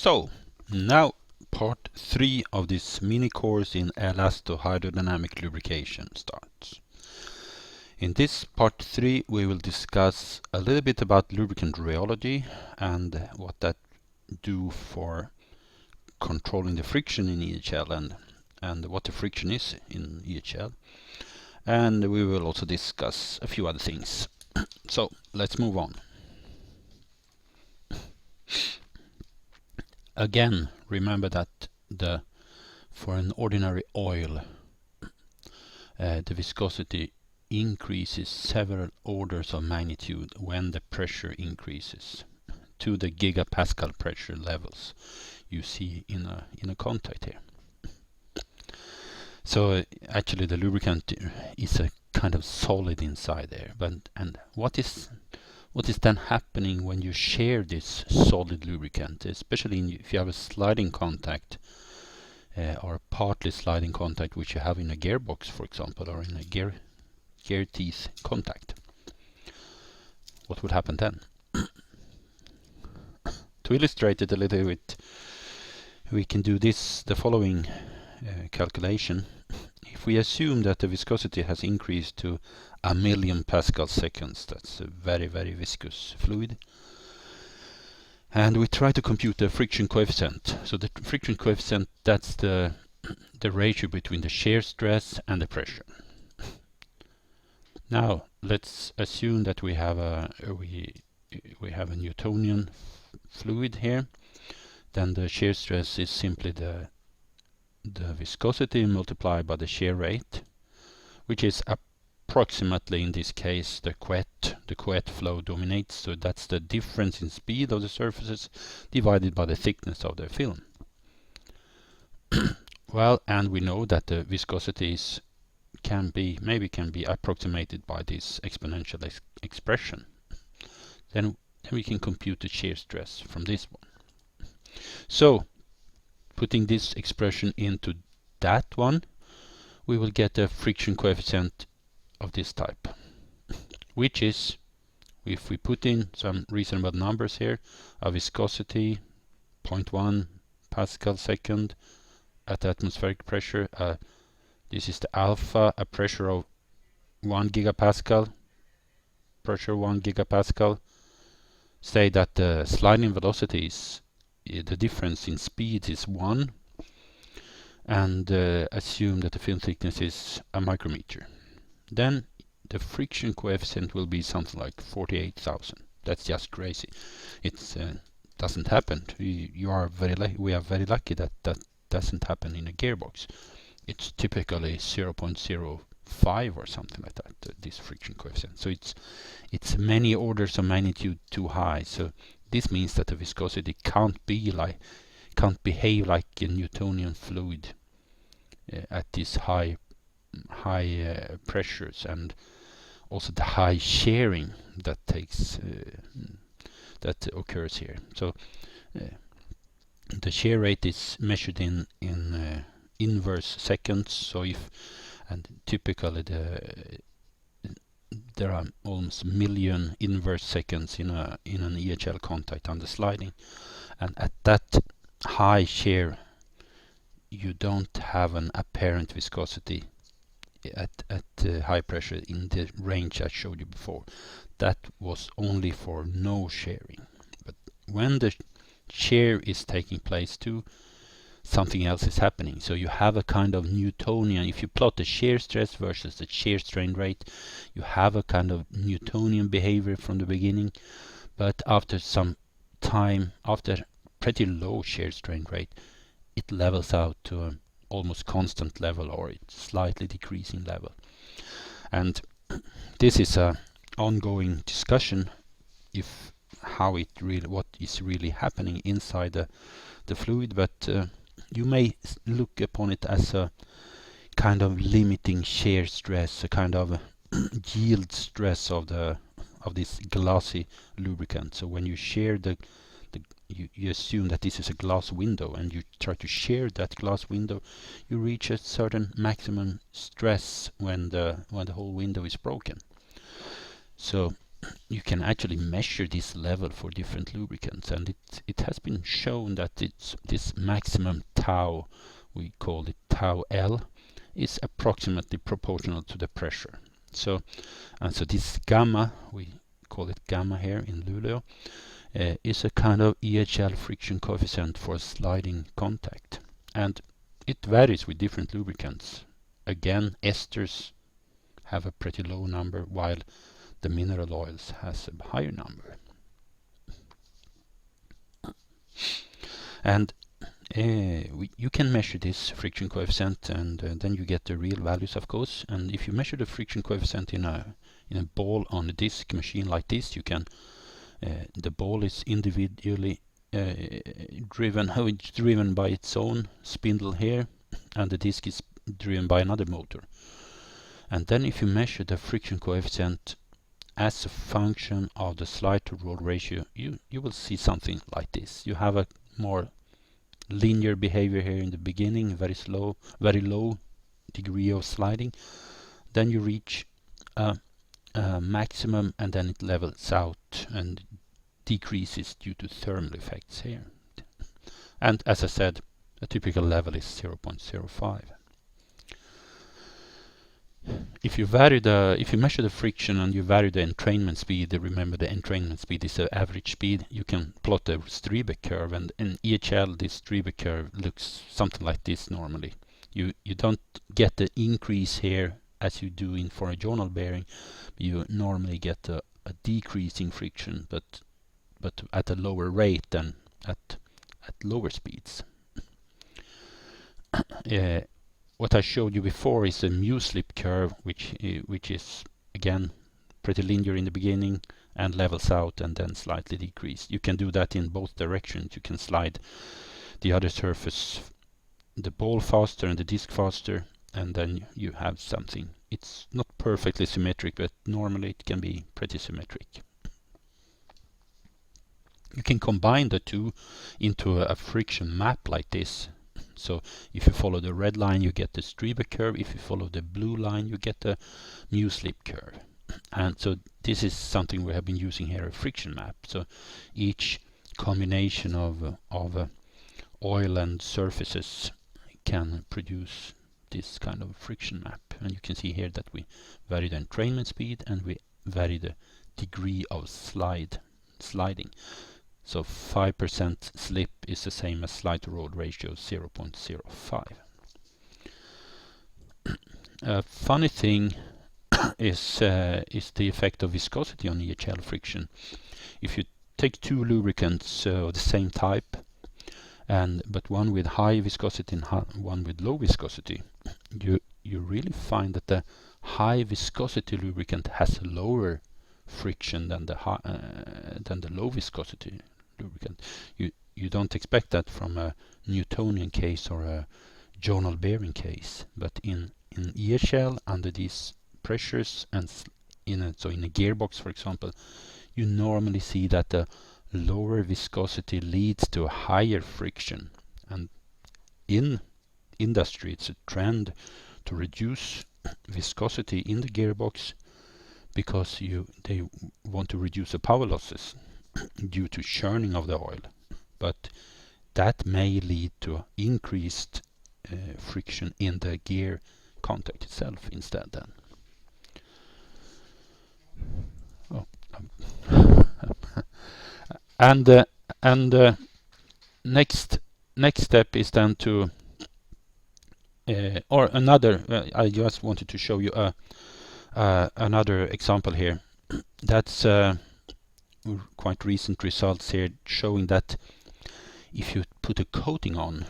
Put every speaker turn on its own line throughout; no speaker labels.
So, now part 3 of this mini course in Elastohydrodynamic Lubrication starts. In this part 3 we will discuss a little bit about lubricant rheology and what that do for controlling the friction in EHL and what the friction is in EHL. And we will also discuss a few other things. So, let's move on. Again, remember that for an ordinary oil, the viscosity increases several orders of magnitude when the pressure increases to the gigapascal pressure levels you see in a contact here. So actually the lubricant is a kind of solid inside there, and what is then happening when you share this solid lubricant, especially if you have a sliding contact or a partly sliding contact which you have in a gearbox, for example, or in a gear teeth contact? What would happen then? To illustrate it a little bit, we can do the following calculation. If we assume that the viscosity has increased to 1,000,000 Pascal seconds, that's a very, very viscous fluid, and we try to compute the friction coefficient. So the friction coefficient, that's the ratio between the shear stress and the pressure. Now let's assume that we have a Newtonian fluid here. Then the shear stress is simply the viscosity multiplied by the shear rate, which is approximately, in this case, the Couette flow dominates, so that's the difference in speed of the surfaces divided by the thickness of the film. Well, and we know that the viscosity can be approximated by this exponential expression. Then we can compute the shear stress from this one. So, putting this expression into that one, we will get a friction coefficient of this type, which is, if we put in some reasonable numbers here, a viscosity 0.1 Pascal second at atmospheric pressure, this is the alpha, a pressure of 1 gigapascal, say that the sliding velocity is, the difference in speed is 1, and assume that the film thickness is a micrometer. Then the friction coefficient will be something like 48,000. That's just crazy. It doesn't happen. We are very lucky that that doesn't happen in a gearbox. It's typically 0.05 or something like that, this friction coefficient. So it's many orders of magnitude too high. So this means that the viscosity can't behave like a Newtonian fluid at these high pressures, and also the high shearing that occurs here. So the shear rate is measured in inverse seconds. So typically there are almost 1 million inverse seconds in an EHL contact under sliding, and at that high shear you don't have an apparent viscosity at high pressure in the range I showed you before. That was only for no shearing. But when the shear is taking place too, something else is happening. So you have a kind of Newtonian, if you plot the shear stress versus the shear strain rate, you have a kind of Newtonian behavior from the beginning, but after some time, after pretty low shear strain rate, it levels out to an almost constant level, or it's slightly decreasing level. And this is a ongoing discussion what is really happening inside the fluid, but you may look upon it as a kind of limiting shear stress, a kind of yield stress of this glassy lubricant. So when you shear you assume that this is a glass window, and you try to shear that glass window, you reach a certain maximum stress when the whole window is broken. So you can actually measure this level for different lubricants, and it has been shown that it's this maximum tau, we call it tau L, is approximately proportional to the pressure. So this gamma, we call it gamma here in Luleå, is a kind of EHL friction coefficient for sliding contact, and it varies with different lubricants. Again, esters have a pretty low number, while the mineral oils has a higher number. And you can measure this friction coefficient, and then you get the real values, of course. And if you measure the friction coefficient in a ball on a disc machine like this, you can the ball is individually driven. How it's driven by its own spindle here, and the disc is driven by another motor. And then if you measure the friction coefficient as a function of the slide to roll ratio, you will see something like this. You have a more linear behavior here in the beginning, very low degree of sliding. Then you reach a maximum, and then it levels out and decreases due to thermal effects here. And as I said, a typical level is 0.05. If you measure the friction and you vary the entrainment speed, remember the entrainment speed is the average speed, you can plot the Strebeck curve, and in EHL this Strebeck curve looks something like this normally. You don't get the increase here as you do for a journal bearing. You normally get a decreasing friction, but at a lower rate than at lower speeds. What I showed you before is a mu-slip curve, which is again pretty linear in the beginning and levels out and then slightly decreased. You can do that in both directions. You can slide the other surface, the ball faster and the disc faster, and then you have something. It's not perfectly symmetric, but normally it can be pretty symmetric. You can combine the two into a friction map like this. So if you follow the red line, you get the Strebeck curve. If you follow the blue line, you get the mu-slip curve. And so this is something we have been using here, a friction map. So each combination of oil and surfaces can produce this kind of friction map. And you can see here that we vary the entrainment speed and we vary the degree of sliding. So 5% slip is the same as slide to roll ratio 0.05. A funny thing is the effect of viscosity on EHL friction. If you take two lubricants of the same type, but one with high viscosity and one with low viscosity, you really find that the high viscosity lubricant has lower friction than the low viscosity lubricant. You don't expect that from a Newtonian case or a journal bearing case, but in EHL under these pressures and in a gearbox, for example, you normally see that the lower viscosity leads to a higher friction, and in industry it's a trend to reduce viscosity in the gearbox because they want to reduce the power losses due to churning of the oil, but that may lead to increased friction in the gear contact itself instead then. And next step is then to I just wanted to show you another example here. That's quite recent results here showing that if you put a coating on,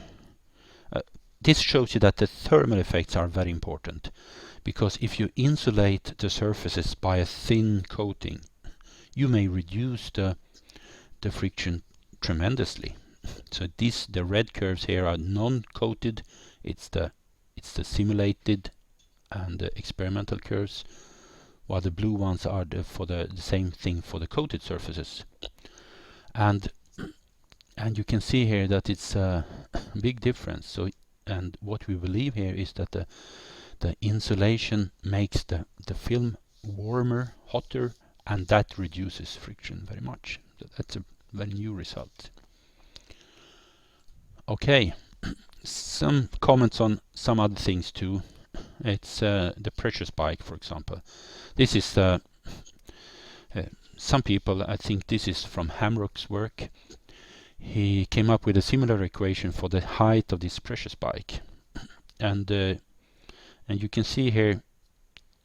this shows you that the thermal effects are very important, because if you insulate the surfaces by a thin coating, you may reduce the friction tremendously. So the red curves here are non-coated. It's the simulated and the experimental curves, while the blue ones are for the same thing for the coated surfaces. And you can see here that it's a big difference. So, and what we believe here is that the insulation makes the film warmer, hotter, and that reduces friction very much. So that's a very new result. Okay, some comments on some other things too. It's the pressure spike, for example. This is some people, I think this is from Hamrock's work. He came up with a similar equation for the height of this pressure spike, and you can see here.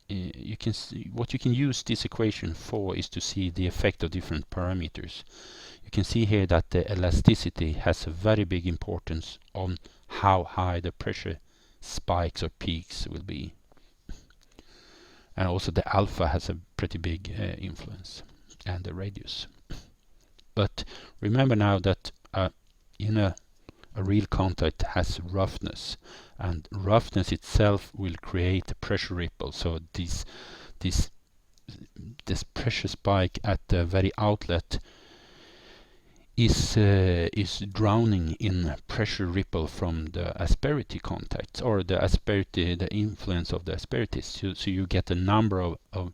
You can see what you can use this equation for is to see the effect of different parameters. You can see here that the elasticity has a very big importance on how high the pressure spikes or peaks will be, and also the alpha has a pretty big influence, and the radius. But remember now that in a real contact has roughness, and roughness itself will create a pressure ripple. So this pressure spike at the very outlet is drowning in pressure ripple from the asperity contacts, or the asperity, the influence of the asperities. So you get a number of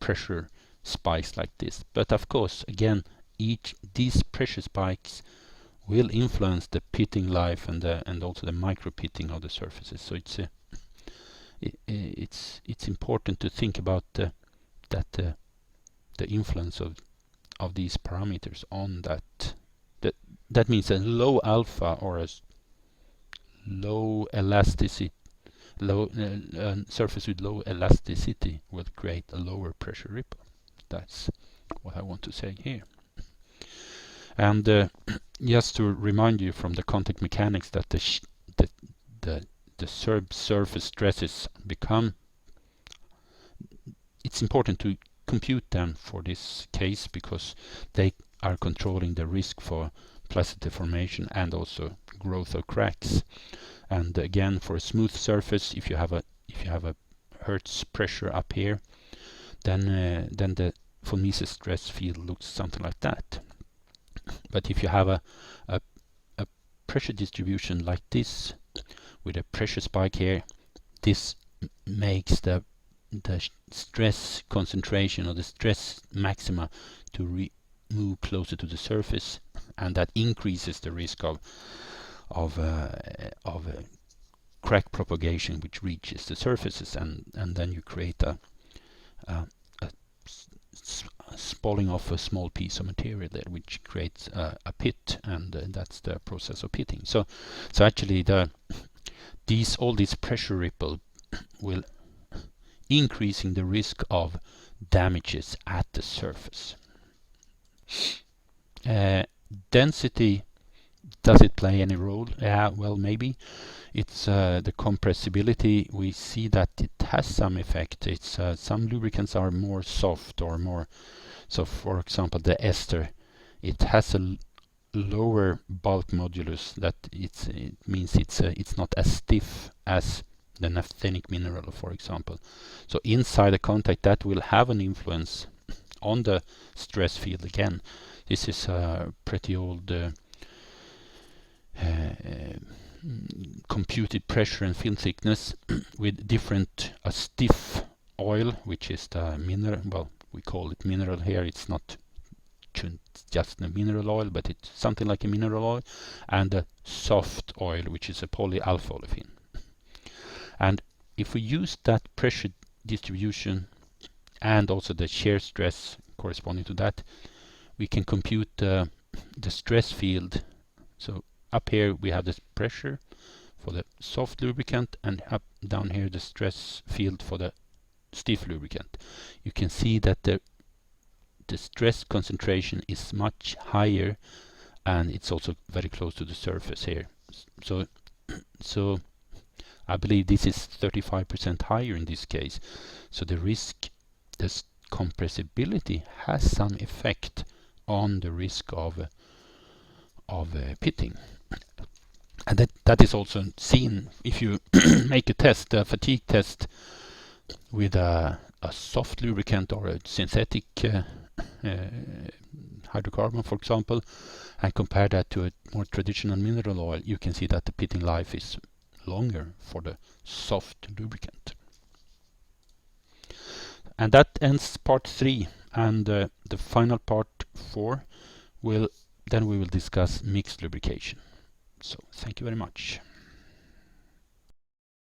pressure spikes like this. But of course, again, these pressure spikes will influence the pitting life and also the micro pitting of the surfaces. So it's important to think about the influence of these parameters on that. That means a low alpha or a low elasticity, surface with low elasticity will create a lower pressure ripple. That's what I want to say here. And just to remind you from the contact mechanics that the surface stresses become, it's important to compute them for this case because they are controlling the risk for plastic deformation and also growth of cracks. And again, for a smooth surface, if you have a Hertz pressure up here, then the von Mises stress field looks something like that. But if you have a pressure distribution like this, with a pressure spike here, this makes the stress concentration or the stress maxima to move closer to the surface, and that increases the risk of crack propagation, which reaches the surfaces, and then you create a spalling off a small piece of material there, which creates a pit, and that's the process of pitting. So actually all these pressure ripple will increasing the risk of damages at the surface. Density, does it play any role? Yeah, well, maybe. It's the compressibility. We see that it has some effect. It's some lubricants are more soft or more. So, for example, the ester, it has a lower bulk modulus. That it means it's not as stiff as the naphthenic mineral, for example. So inside the contact, that will have an influence on the stress field again. This is a pretty old computed pressure and film thickness with different stiff oil, which is the mineral. Well, we call it mineral here. It's not just a mineral oil, but it's something like a mineral oil, and a soft oil, which is a polyalpha olefin. And if we use that pressure distribution and also the shear stress corresponding to that, we can compute the stress field. So up here we have the pressure for the soft lubricant, and up down here the stress field for the stiff lubricant. You can see that the stress concentration is much higher, and it's also very close to the surface here. So I believe this is 35% higher in this case. So the risk, this compressibility has some effect on the risk of pitting. And that is also seen if you make a test, a fatigue test with a soft lubricant or a synthetic hydrocarbon, for example, and compare that to a more traditional mineral oil. You can see that the pitting life is longer for the soft lubricant. And that ends part 3. And the final part 4 will then we will discuss mixed lubrication. So thank you very much.